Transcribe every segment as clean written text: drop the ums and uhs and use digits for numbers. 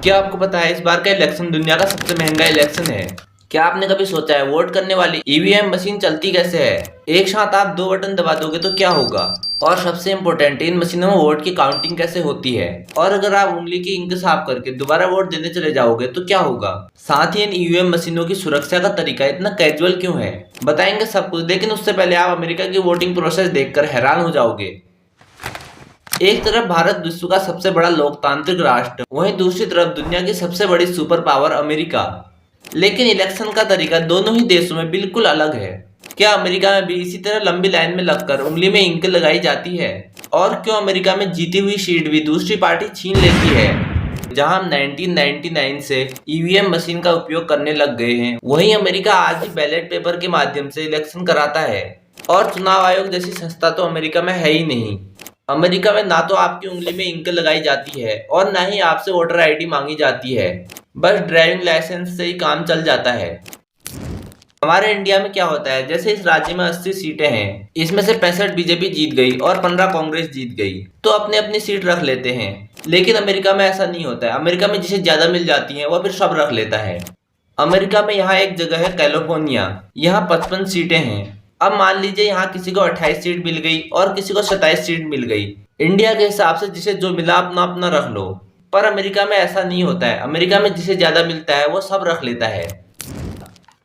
क्या आपको पता है इस बार का इलेक्शन दुनिया का सबसे महंगा इलेक्शन है? क्या आपने कभी सोचा है वोट करने वाली ईवीएम मशीन चलती कैसे है? एक साथ आप दो बटन दबा दोगे तो क्या होगा? और सबसे इम्पोर्टेंट, इन मशीनों में वोट की काउंटिंग कैसे होती है? और अगर आप उंगली की इंक साफ करके दोबारा वोट देने चले जाओगे तो क्या होगा? साथ ही इन ईवीएम मशीनों की सुरक्षा का तरीका इतना कैजुअल क्यों है? बताएंगे सब कुछ, लेकिन उससे पहले आप अमेरिका की वोटिंग प्रोसेस देखकर हैरान हो जाओगे। एक तरफ भारत विश्व का सबसे बड़ा लोकतांत्रिक राष्ट्र, वहीं दूसरी तरफ दुनिया की सबसे बड़ी सुपर पावर अमेरिका। लेकिन इलेक्शन का तरीका दोनों ही देशों में बिल्कुल अलग है। क्या अमेरिका में भी इसी तरह लंबी लाइन में लगकर उंगली में इंक लगाई जाती है? और क्यों अमेरिका में जीती हुई सीट भी दूसरी पार्टी छीन लेती है? जहां हम 1999 से ईवीएम मशीन का उपयोग करने लग गए हैं, वहीं अमेरिका आज भी बैलेट पेपर के माध्यम से इलेक्शन कराता है। और चुनाव आयोग जैसी संस्था तो अमेरिका में है ही नहीं। अमेरिका में ना तो आपकी उंगली में इंक लगाई जाती है और ना ही आपसे वोटर आईडी मांगी जाती है। बस ड्राइविंग लाइसेंस से ही काम चल जाता है। हमारे इंडिया में क्या होता है, जैसे इस राज्य में 80 सीटें हैं, इसमें से 65 बीजेपी जीत गई और 15 कांग्रेस जीत गई, तो अपने अपनी सीट रख लेते हैं। लेकिन अमेरिका में ऐसा नहीं होता है। अमेरिका में जिसे ज्यादा मिल जाती है वह फिर सब रख लेता है। अमेरिका में यहाँ एक जगह है कैलिफोर्निया, यहाँ 55 सीटें हैं। अब मान लीजिए यहाँ किसी को 28 सीट मिल गई और किसी को 27 सीट मिल गई। इंडिया के हिसाब से जिसे जो मिला अपना अपना रख लो। पर अमेरिका में ऐसा नहीं होता है। अमेरिका में जिसे ज्यादा मिलता है वो सब रख लेता है।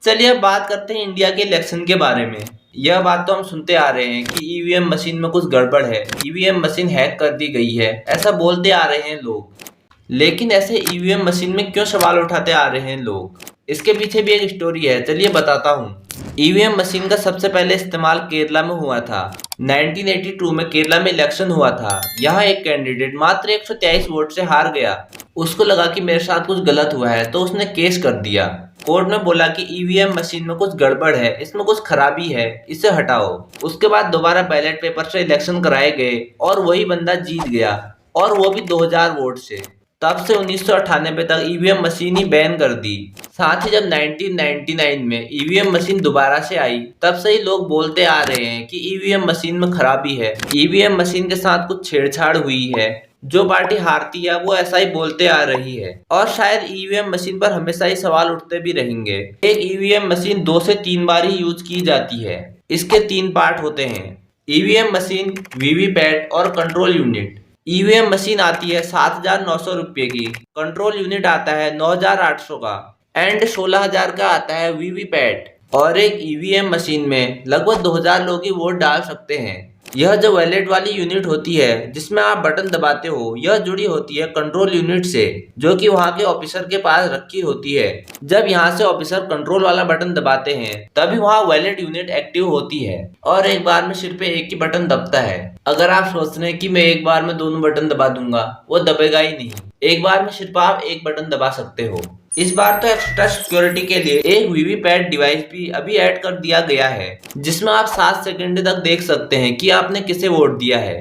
चलिए अब बात करते हैं इंडिया के इलेक्शन के बारे में। यह बात तो हम सुनते आ रहे हैं कि ईवीएम मशीन में कुछ गड़बड़ है, ईवीएम मशीन हैक कर दी गई है, ऐसा बोलते आ रहे हैं लोग। लेकिन ऐसे ईवीएम मशीन में क्यों सवाल उठाते आ रहे हैं लोग? इसके पीछे भी एक स्टोरी है, चलिए बताता हूँ। ईवीएम मशीन का सबसे पहले इस्तेमाल केरला में हुआ था। 1982 में केरला में इलेक्शन हुआ था। यहाँ एक कैंडिडेट मात्र 123 वोट से हार गया। उसको लगा कि मेरे साथ कुछ गलत हुआ है, तो उसने केस कर दिया। कोर्ट में बोला कि ईवीएम मशीन में कुछ गड़बड़ है, इसमें कुछ खराबी है, इसे हटाओ। उसके बाद दोबारा बैलेट पेपर से इलेक्शन कराए गए और वही बंदा जीत गया, और वो भी 2000 वोट से। तब से 1998 तक ईवीएम मशीन ही बैन कर दी। साथ ही जब 1999 में ईवीएम मशीन दोबारा से आई, तब से ही लोग बोलते आ रहे हैं कि ईवीएम मशीन में खराबी है, ईवीएम मशीन के साथ कुछ छेड़छाड़ हुई है। जो पार्टी हारती है वो ऐसा ही बोलते आ रही है, और शायद ईवीएम मशीन पर हमेशा ही सवाल उठते भी रहेंगे। एक ईवीएम मशीन 2 से 3 बार ही यूज की जाती है। इसके 3 पार्ट होते हैं: ईवीएम मशीन, वीवीपैट और कंट्रोल यूनिट। ईवीएम मशीन आती है 7,900 रुपये की, कंट्रोल यूनिट आता है 9,800 का, एंड 16,000 का आता है वीवीपैट। और एक ईवीएम मशीन में लगभग 2,000 लोग ही वोट डाल सकते हैं। यह जो वैलेट वाली यूनिट होती है जिसमें आप बटन दबाते हो, यह जुड़ी होती है कंट्रोल यूनिट से, जो कि वहां के ऑफिसर के पास रखी होती है। जब यहाँ से ऑफिसर कंट्रोल वाला बटन दबाते हैं तभी वहाँ वैलेट यूनिट एक्टिव होती है, और एक बार में सिर्फ एक ही बटन दबता है। अगर आप सोच रहे हैं कि मैं एक बार में दोनों बटन दबा दूंगा, वो दबेगा ही नहीं। एक बार में सिर्फ आप एक बटन दबा सकते हो। इस बार तो एक्स्ट्रा सिक्योरिटी के लिए एक वीवीपैट डिवाइस भी अभी ऐड कर दिया गया है, जिसमें आप 7 सेकंड तक देख सकते हैं कि आपने किसे वोट दिया है।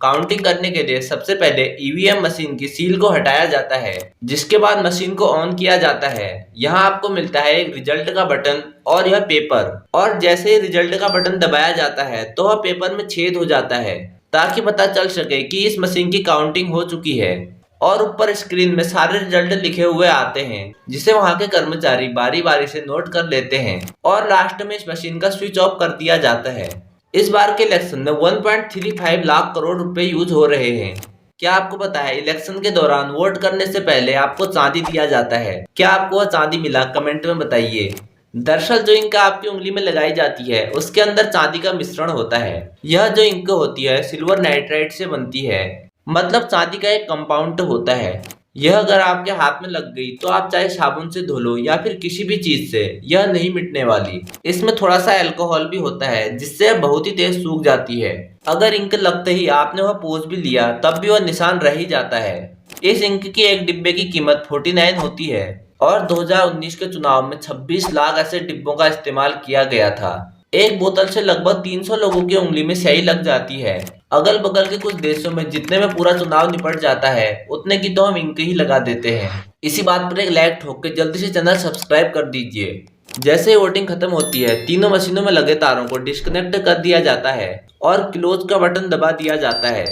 काउंटिंग करने के लिए सबसे पहले ईवीएम मशीन की सील को हटाया जाता है, जिसके बाद मशीन को ऑन किया जाता है। यहाँ आपको मिलता है एक रिजल्ट का बटन और यह पेपर, और जैसे ही रिजल्ट का बटन दबाया जाता है तो वह पेपर में छेद हो जाता है, ताकि पता चल सके कि इस मशीन की काउंटिंग हो चुकी है। और ऊपर स्क्रीन में सारे रिजल्ट लिखे हुए आते हैं, जिसे वहां के कर्मचारी बारी बारी से नोट कर लेते हैं, और लास्ट में इस मशीन का स्विच ऑफ कर दिया जाता है। इस बार के इलेक्शन में 1.35 लाख करोड़ रुपए यूज हो रहे हैं। क्या आपको पता है इलेक्शन के दौरान वोट करने से पहले आपको चांदी दिया जाता है? क्या आपको वह चांदी मिला? कमेंट में बताइए। दरअसल जो इंक आपकी उंगली में लगाई जाती है उसके अंदर चांदी का मिश्रण होता है। यह जो इंक होती है सिल्वर नाइट्राइट से बनती है, मतलब चांदी का एक कंपाउंड होता है। यह अगर आपके हाथ में लग गई तो आप चाहे साबुन से धो लो या फिर किसी भी चीज से, यह नहीं मिटने वाली। इसमें थोड़ा सा अल्कोहल भी होता है, जिससे यह बहुत ही तेज सूख जाती है। अगर इंक लगते ही आपने वह पोंछ भी लिया तब भी वह निशान रह ही जाता है। इस इंक की एक डिब्बे की कीमत 49 होती है, और 2019 के चुनाव में 26 लाख ऐसे डिब्बों का इस्तेमाल किया गया था। एक बोतल से लगभग 300 लोगों की उंगली में स्याही लग जाती है। अगल बगल के कुछ देशों में जितने में पूरा चुनाव निपट जाता है, उतने की तो हम इंक ही लगा देते हैं। इसी बात पर एक लाइक ठोक के जल्दी से चैनल सब्सक्राइब कर दीजिए। जैसे ही वोटिंग खत्म होती है, तीनों मशीनों में लगे तारों को डिस्कनेक्ट कर दिया जाता है और क्लोज का बटन दबा दिया जाता है।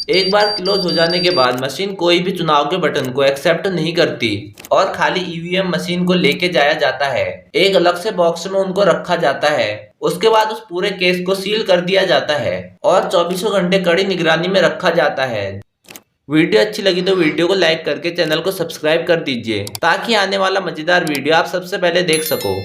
एक बार क्लोज हो जाने के बाद मशीन कोई भी चुनाव के बटन को एक्सेप्ट नहीं करती और खाली ईवीएम मशीन को लेके जाया जाता है। एक अलग से बॉक्स में उनको रखा जाता है। उसके बाद उस पूरे केस को सील कर दिया जाता है और 24 घंटे कड़ी निगरानी में रखा जाता है। वीडियो अच्छी लगी तो वीडियो को लाइक करके चैनल को सब्सक्राइब कर दीजिए ताकि आने वाला मजेदार वीडियो आप सबसे पहले देख सको।